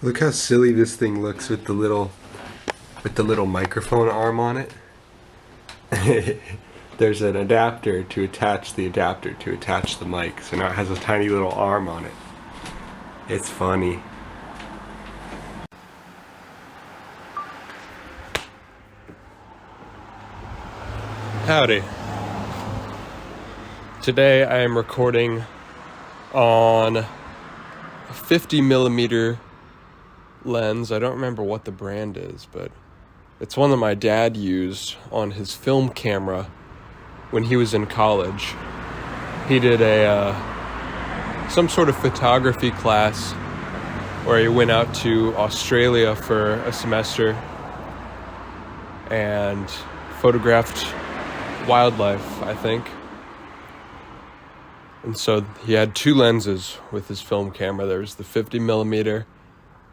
Look how silly this thing looks with the little microphone arm on it. There's an adapter to attach the adapter to attach the mic, so now it has a tiny little arm on it. It's funny. Howdy. Today I am recording on a 50mm lens. I don't remember what the brand is, but it's one that my dad used on his film camera when he was in college. He did some sort of photography class where he went out to Australia for a semester and photographed wildlife, I think. And so he had two lenses with his film camera. There was the 50mm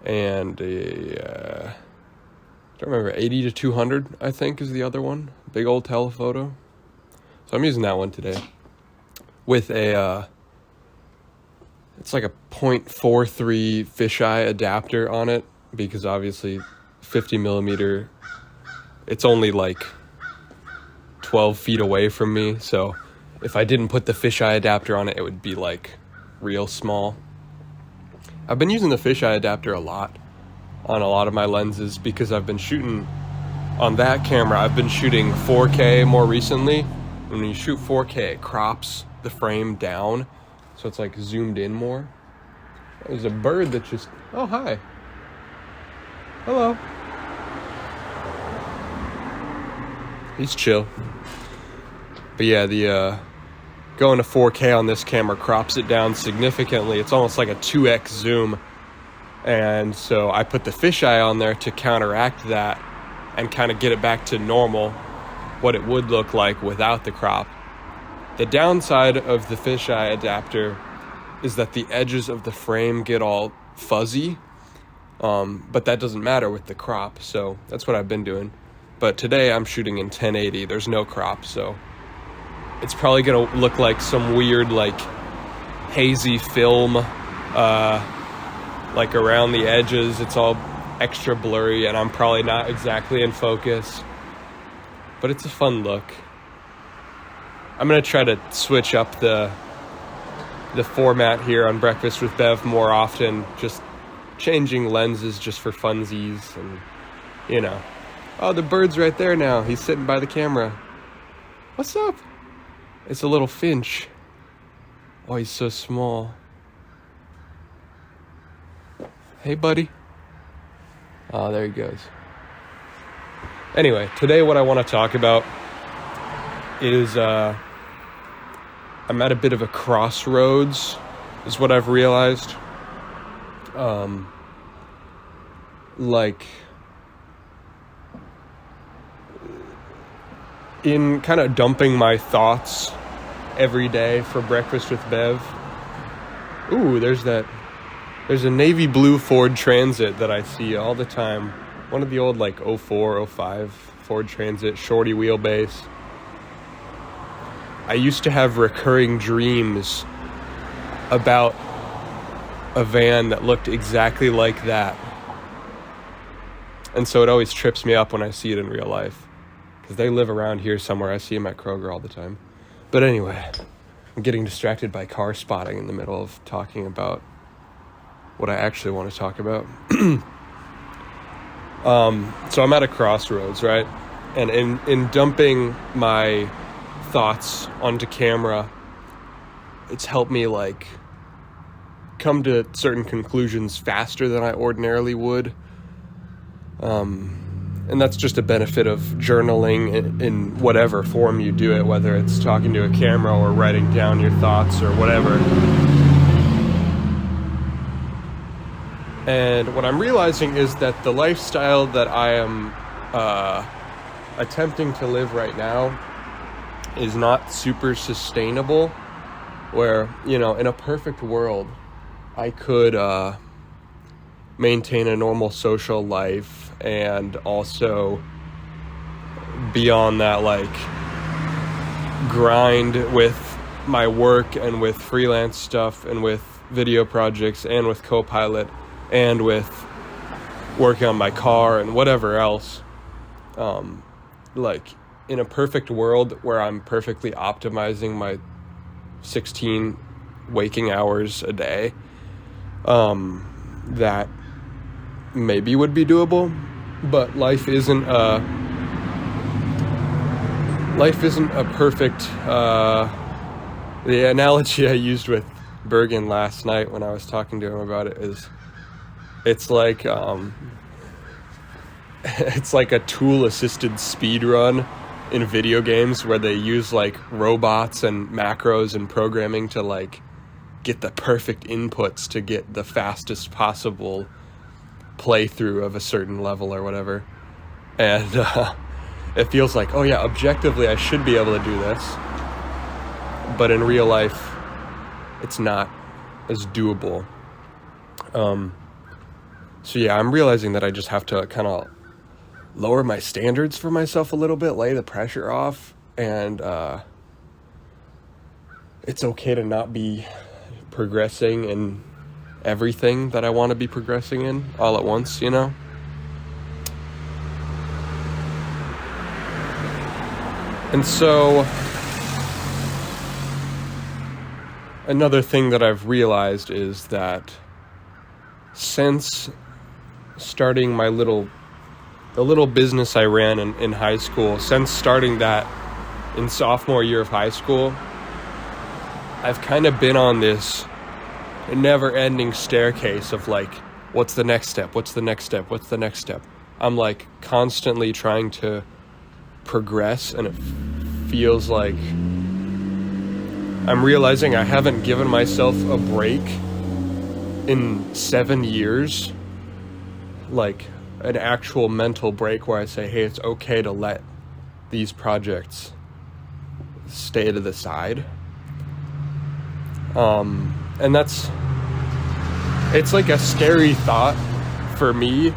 and I don't remember, 80 to 200, I think, is the other one. Big old telephoto. So I'm using that one today with it's like a 0.43 fisheye adapter on it, because obviously 50mm, it's only like 12 feet away from me. So if I didn't put the fisheye adapter on it, it would be like real small. I've been using the fisheye adapter a lot on a lot of my lenses because I've been shooting on that camera. I've been shooting 4K more recently. When you shoot 4K, it crops the frame down, so it's like zoomed in more. There's a bird that just, oh, hi. Hello. He's chill. But yeah, the going to 4K on this camera crops it down significantly. It's almost like a 2x zoom. And so I put the fisheye on there to counteract that and kind of get it back to normal, what it would look like without the crop. The downside of the fisheye adapter is that the edges of the frame get all fuzzy, but that doesn't matter with the crop, so that's what I've been doing. But today I'm shooting in 1080. There's no crop, so it's probably gonna look like some weird, like, hazy film, like around the edges. It's all extra blurry, and I'm probably not exactly in focus, but it's a fun look. I'm gonna try to switch up the format here on Breakfast with Bev more often, just changing lenses just for funsies, and, you know. Oh, the bird's right there now. He's sitting by the camera. What's up? It's a little finch. Oh, he's so small. Hey, buddy. Oh, there he goes. Anyway, today what I want to talk about is I'm at a bit of a crossroads, is what I've realized. Like, in kind of dumping my thoughts every day for Breakfast with Bev. Ooh, there's a navy blue Ford Transit that I see all the time. One of the old, like, 04, 05 Ford Transit, shorty wheelbase. I used to have recurring dreams about a van that looked exactly like that. And so it always trips me up when I see it in real life, because they live around here somewhere. I see them at Kroger all the time. But anyway, I'm getting distracted by car spotting in the middle of talking about what I actually want to talk about. So I'm at a crossroads, right? And in dumping my thoughts onto camera, it's helped me, like, come to certain conclusions faster than I ordinarily would. And that's just a benefit of journaling in whatever form you do it, whether it's talking to a camera or writing down your thoughts or whatever. And what I'm realizing is that the lifestyle that I am attempting to live right now is not super sustainable, where, you know, in a perfect world, I could maintain a normal social life and also beyond that, like, grind with my work and with freelance stuff and with video projects and with Copilot and with working on my car and whatever else. Like in a perfect world where I'm perfectly optimizing my 16 waking hours a day, that maybe would be doable, but life isn't a perfect, the analogy I used with Bergen last night when I was talking to him about it is, it's like it's like a tool-assisted speed run in video games where they use like robots and macros and programming to like get the perfect inputs to get the fastest possible playthrough of a certain level or whatever. And it feels like, oh yeah, objectively I should be able to do this, but in real life it's not as doable. So yeah, I'm realizing that I just have to kind of lower my standards for myself a little bit, lay the pressure off, and it's okay to not be progressing in everything that I want to be progressing in all at once, you know? And so another thing that I've realized is that since starting the little business I ran in high school, since starting that in sophomore year of high school, I've kind of been on this never-ending staircase of like, what's the next step? What's the next step? What's the next step? I'm like constantly trying to progress, and it feels like I'm realizing I haven't given myself a break in 7 years, like an actual mental break where I say, hey, it's okay to let these projects stay to the side. And it's like a scary thought for me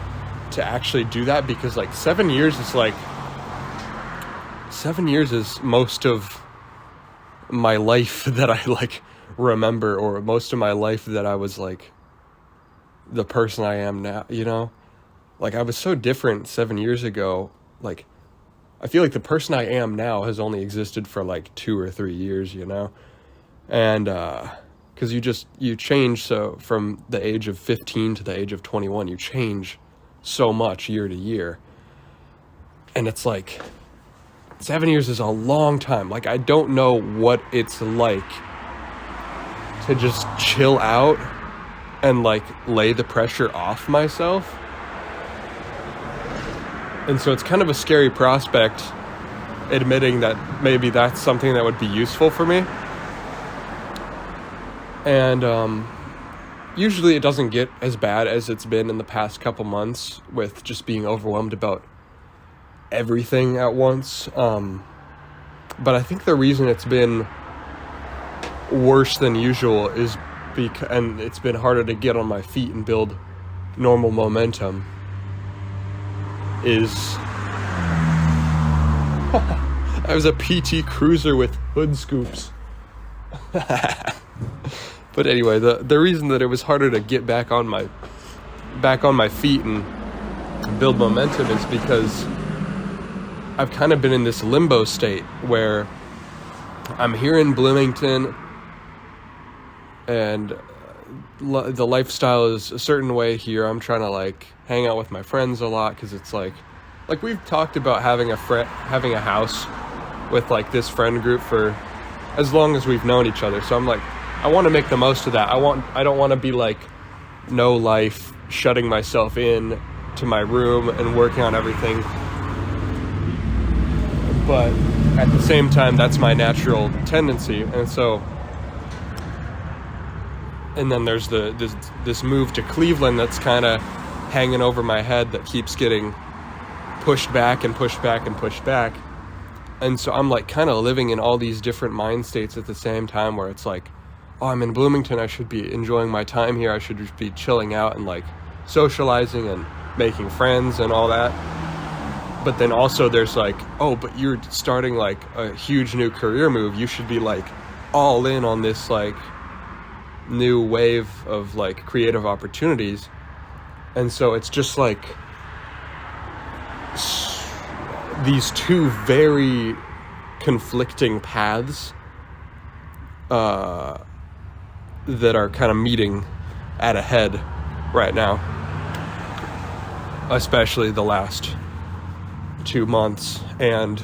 to actually do that, because like 7 years is most of my life that I like remember, or most of my life that I was like the person I am now, you know? Like I was so different 7 years ago. Like I feel like the person I am now has only existed for like 2 or 3 years, you know? And because you change, so from the age of 15 to the age of 21, you change so much year to year. And it's like 7 years is a long time. Like I don't know what it's like to just chill out and like lay the pressure off myself. And so it's kind of a scary prospect admitting that maybe that's something that would be useful for me. And usually it doesn't get as bad as it's been in the past couple months with just being overwhelmed about everything at once. But I think the reason it's been worse than usual is and it's been harder to get on my feet and build normal momentum is I was a PT Cruiser with hood scoops. But anyway, the reason that it was harder to get back on my feet and build momentum is because I've kind of been in this limbo state where I'm here in Bloomington and the lifestyle is a certain way here. I'm trying to like hang out with my friends a lot because it's like we've talked about having a house with like this friend group for as long as we've known each other. So I'm like, I want to make the most of that. I don't want to be like no life, shutting myself in to my room and working on everything. But at the same time, that's my natural tendency. And then there's this move to Cleveland that's kind of hanging over my head that keeps getting pushed back and pushed back and pushed back. And so I'm like kind of living in all these different mind states at the same time, where it's like, oh, I'm in Bloomington, I should be enjoying my time here, I should just be chilling out and like socializing and making friends and all that. But then also there's like, oh, but you're starting like a huge new career move, you should be like all in on this like new wave of like creative opportunities. And so it's just like these two very conflicting paths that are kind of meeting at a head right now, especially the last 2 months and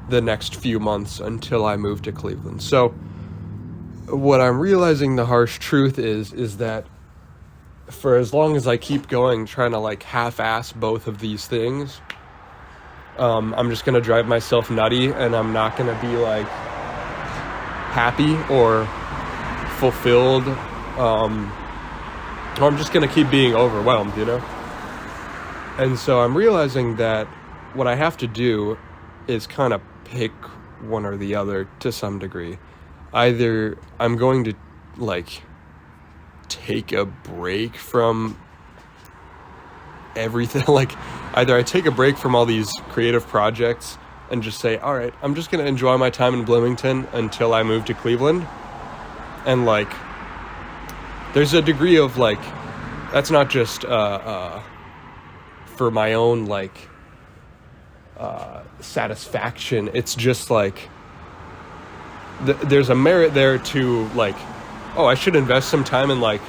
the next few months until I move to Cleveland. So what I'm realizing the harsh truth is that for as long as I keep going trying to like half-ass both of these things, I'm just going to drive myself nutty, and I'm not going to be like happy or fulfilled. I'm just going to keep being overwhelmed, you know? And so I'm realizing that what I have to do is kind of pick one or the other to some degree. Either I'm going to like take a break from everything, like either I take a break from all these creative projects and just say, all right, I'm just going to enjoy my time in Bloomington until I move to Cleveland. And like, there's a degree of like, that's not just for my own like satisfaction. It's just like there's a merit there to like, oh, I should invest some time in like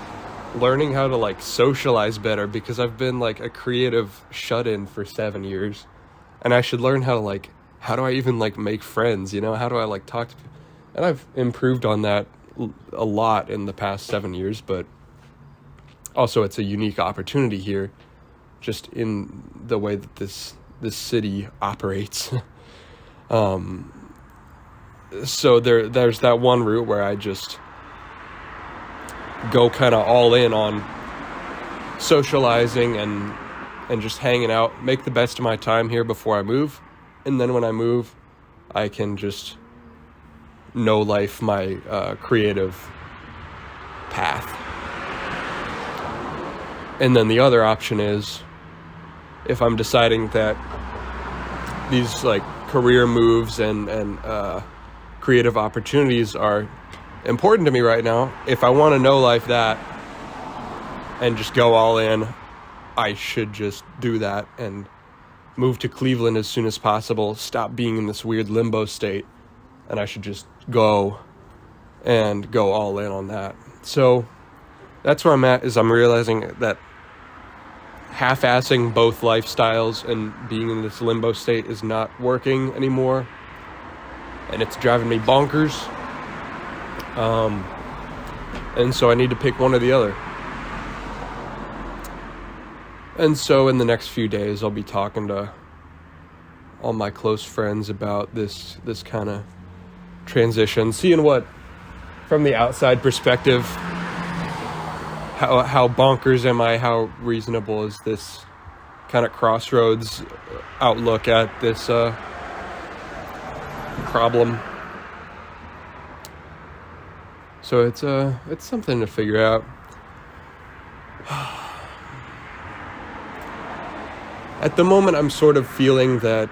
learning how to like socialize better, because I've been like a creative shut-in for 7 years, and I should learn how to like, how do I even like make friends, you know? How do I like talk to people? And I've improved on that a lot in the past 7 years, but also it's a unique opportunity here just in the way that this city operates. So there's that one route where I just go kind of all in on socializing and just hanging out, make the best of my time here before I move. And then when I move, I can just know life my creative path. And then the other option is, if I'm deciding that these like career moves and creative opportunities are important to me right now, if I want to know life that and just go all in, I should just do that and move to Cleveland as soon as possible, stop being in this weird limbo state, and I should just go all in on that. So that's where I'm at, is I'm realizing that half-assing both lifestyles and being in this limbo state is not working anymore, and it's driving me bonkers. And so I need to pick one or the other. And so in the next few days, I'll be talking to all my close friends about this kind of transition, seeing what, from the outside perspective, how bonkers am I, how reasonable is this kind of Crossroads outlook at this problem. So it's something to figure out. At the moment, I'm sort of feeling that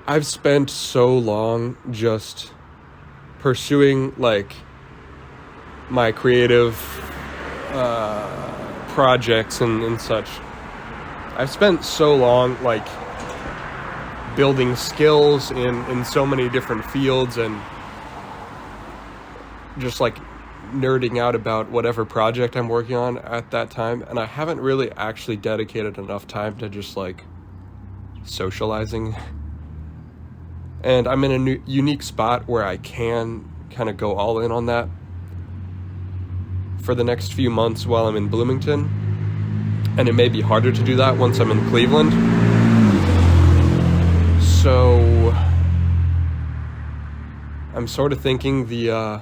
I've spent so long just pursuing like my creative projects and such. I've spent so long like building skills in so many different fields and just like nerding out about whatever project I'm working on at that time, and I haven't really actually dedicated enough time to just like socializing. And I'm in a unique spot where I can kind of go all in on that for the next few months while I'm in Bloomington, and it may be harder to do that once I'm in Cleveland. So I'm sort of thinking the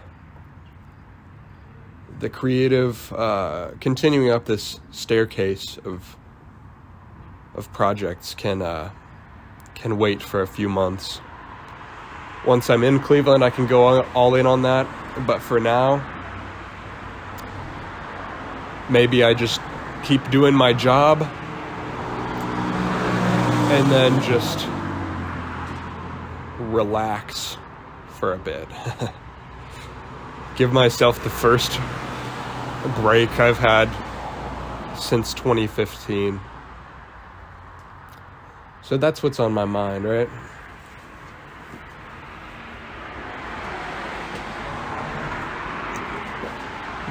creative, continuing up this staircase of projects can wait for a few months. Once I'm in Cleveland, I can go all in on that. But for now, maybe I just keep doing my job and then just relax for a bit. Give myself the first break I've had since 2015. So that's what's on my mind, right?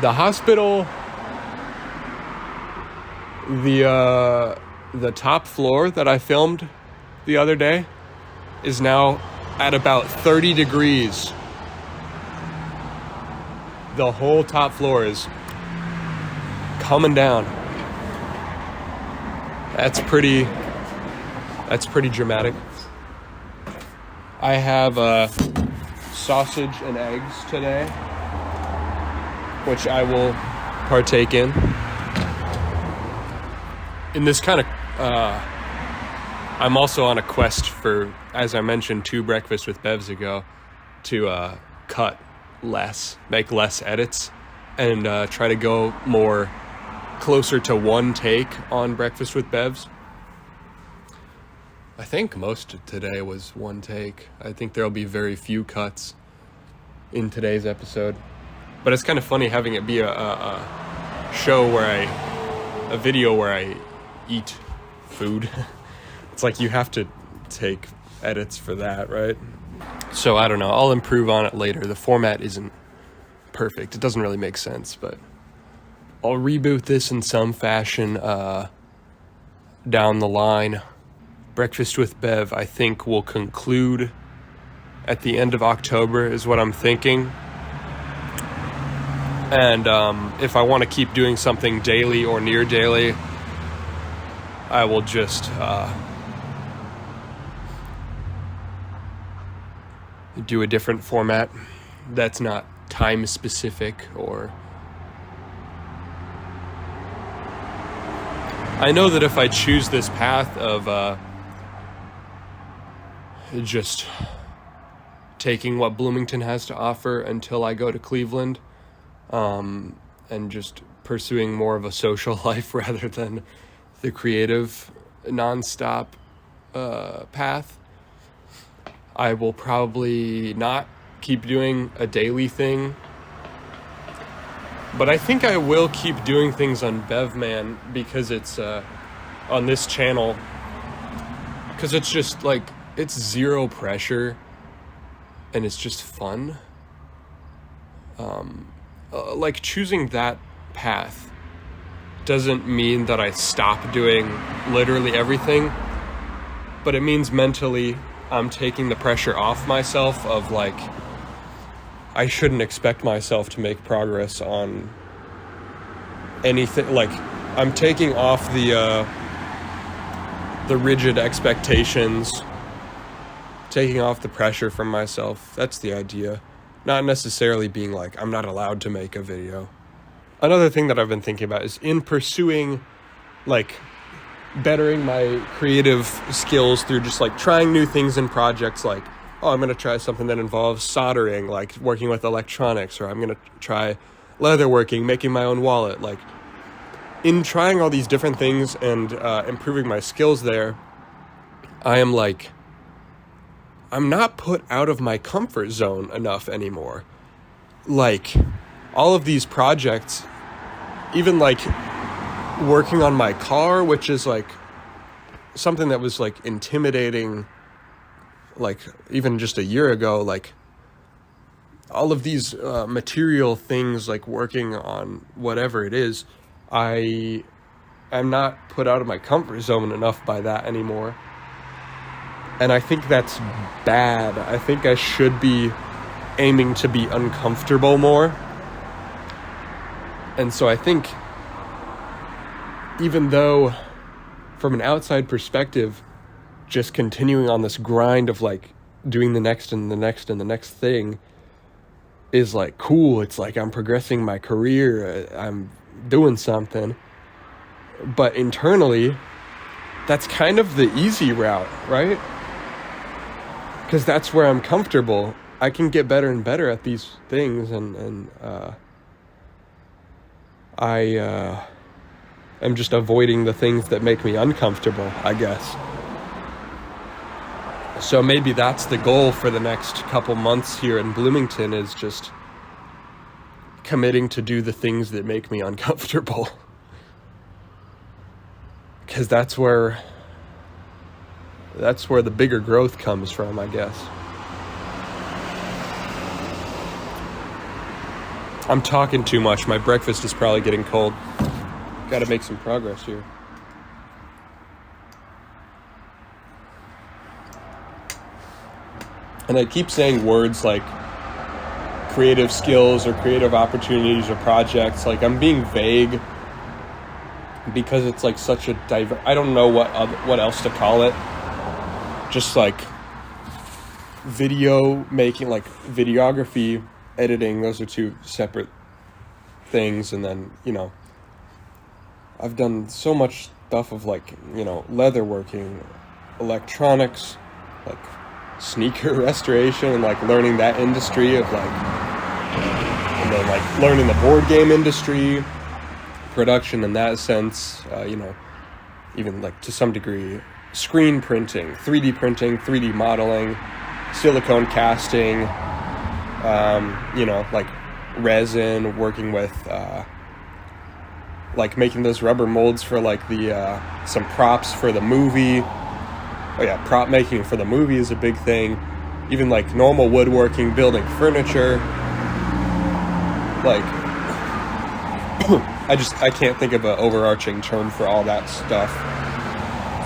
The hospital, the top floor that I filmed the other day is now at about 30 degrees. The whole top floor is coming down. That's pretty dramatic. I have sausage and eggs today, which I will partake in. In this kind of, I'm also on a quest for, as I mentioned 2 Breakfast with Bevs ago, to cut less, make less edits, and try to go more closer to one take on Breakfast with Bevs. I think most of today was one take. I think there'll be very few cuts in today's episode. But it's kind of funny having it be a video where I eat food. It's like you have to take edits for that, right? So I don't know. I'll improve on it later. The format isn't perfect. It doesn't really make sense, but I'll reboot this in some fashion down the line. Breakfast with Bev, I think, will conclude at the end of October is what I'm thinking. And if I want to keep doing something daily or near daily, I will just do a different format that's not time specific. Or I know that if I choose this path of just taking what Bloomington has to offer until I go to Cleveland, and just pursuing more of a social life rather than the creative nonstop path, I will probably not keep doing a daily thing. But I think I will keep doing things on Bevman because it's on this channel, because it's just like, it's zero pressure and it's just fun. Like choosing that path doesn't mean that I stop doing literally everything, but it means mentally I'm taking the pressure off myself of like, I shouldn't expect myself to make progress on anything. Like, I'm taking off the rigid expectations, taking off the pressure from myself. That's the idea. Not necessarily being like, I'm not allowed to make a video. Another thing that I've been thinking about is in pursuing, like, bettering my creative skills through just, like, trying new things in projects, like, oh, I'm going to try something that involves soldering, like working with electronics, or I'm going to try leatherworking, making my own wallet. Like, in trying all these different things and improving my skills there, I am like, I'm not put out of my comfort zone enough anymore. Like, all of these projects, even like working on my car, which is like something that was like intimidating, like even just a year ago, like all of these material things, like working on whatever it is, I'm not put out of my comfort zone enough by that anymore. And I think that's bad. I think I should be aiming to be uncomfortable more. And so I think, even though from an outside perspective, just continuing on this grind of like doing the next and the next and the next thing is like cool. It's like I'm progressing my career. I'm doing something. But internally, that's kind of the easy route, right? Because that's where I'm comfortable. I can get better and better at these things, and I am just avoiding the things that make me uncomfortable, I guess. So maybe that's the goal for the next couple months here in Bloomington, is just committing to do the things that make me uncomfortable. because that's where the bigger growth comes from, I guess. I'm talking too much. My breakfast is probably getting cold. Got to make some progress here. And I keep saying words like creative skills or creative opportunities or projects. Like, I'm being vague because it's like such a I don't know what else to call it. Just like video making, like videography, editing, those are two separate things. And then, I've done so much stuff of like, leatherworking, electronics, like sneaker restoration, and like learning that industry of like, and then like learning the board game industry, production in that sense, even like to some degree, screen printing, 3D printing, 3D modeling, silicone casting, like resin, working with, like making those rubber molds for like the, some props for the movie. Oh yeah, prop making for the movie is a big thing. Even like normal woodworking, building furniture. Like, I can't think of an overarching term for all that stuff.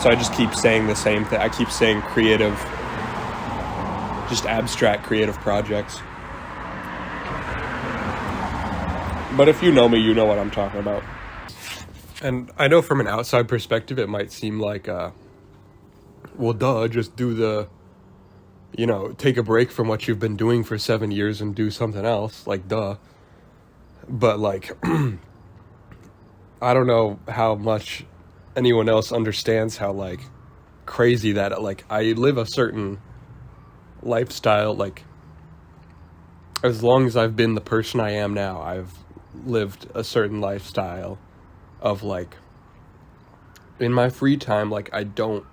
So I just keep saying the same thing. I keep saying creative, just abstract creative projects. But if you know me, you know what I'm talking about. And I know from an outside perspective, it might seem like, well, duh, just do the, take a break from what you've been doing for 7 years and do something else, like, duh. But, like, I don't know how much anyone else understands how, like, crazy that, like, I live a certain lifestyle, like, as long as I've been the person I am now, I've lived a certain lifestyle of, like, in my free time, like, I don't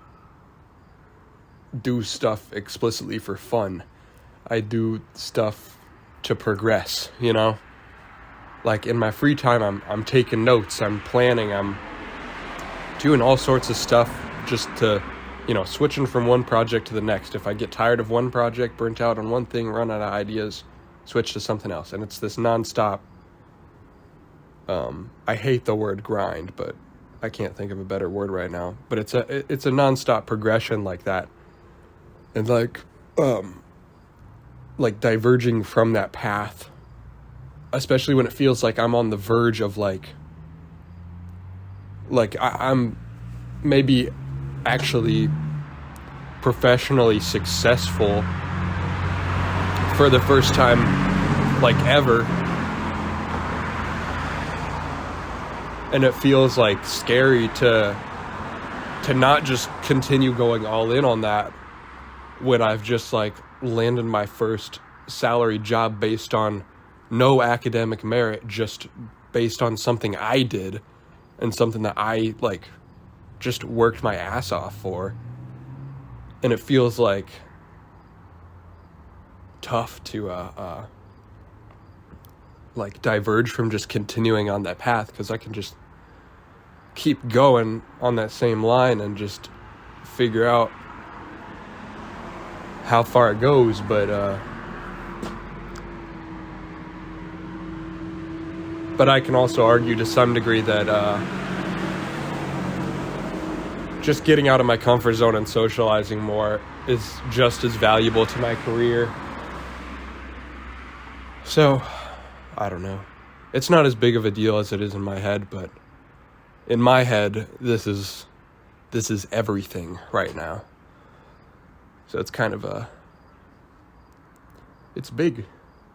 do stuff explicitly for fun. I do stuff to progress, Like, in my free time, I'm taking notes, I'm planning, I'm doing all sorts of stuff just to, switching from one project to the next. If I get tired of one project, burnt out on one thing, run out of ideas, switch to something else. And it's this nonstop, I hate the word grind, but I can't think of a better word right now. But it's a nonstop progression like that. And like diverging from that path, especially when it feels like I'm on the verge of like I'm maybe actually professionally successful for the first time, like, ever. And it feels like scary to not just continue going all in on that when I've just like landed my first salary job based on no academic merit, just based on something I did and something that I like just worked my ass off for. And it feels like tough to like diverge from just continuing on that path, because I can just keep going on that same line and just figure out how far it goes. But I can also argue to some degree that just getting out of my comfort zone and socializing more is just as valuable to my career. So, I don't know. It's not as big of a deal as it is in my head, but in my head, this is everything right now. So it's kind of it's big.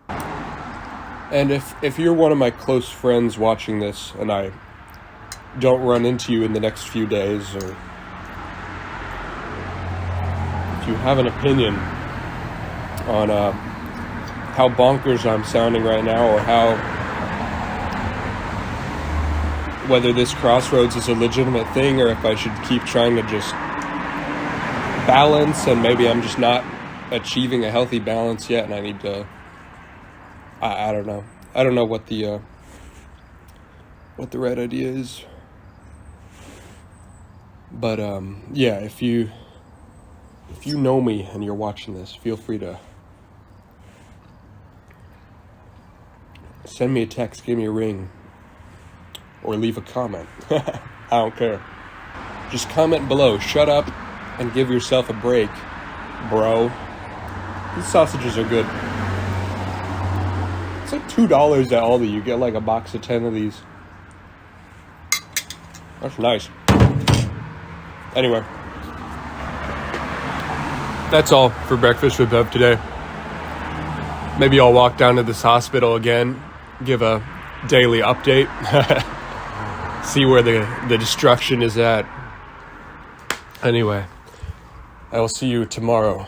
And if you're one of my close friends watching this and I don't run into you in the next few days, or if you have an opinion on how bonkers I'm sounding right now, or whether this Crossroads is a legitimate thing, or if I should keep trying to just balance, and maybe I'm just not achieving a healthy balance yet, and I need to, I don't know. I don't know what the right idea is. But yeah, if you know me and you're watching this, feel free to send me a text, give me a ring, or leave a comment. I don't care. Just comment below. Shut up and give yourself a break, bro. These sausages are good. It's like $2 at Aldi. You get like a box of 10 of these. That's nice. Anyway, that's all for Breakfast with Bev today. Maybe I'll walk down to this hospital again, give a daily update, see where the destruction is at. Anyway, I will see you tomorrow.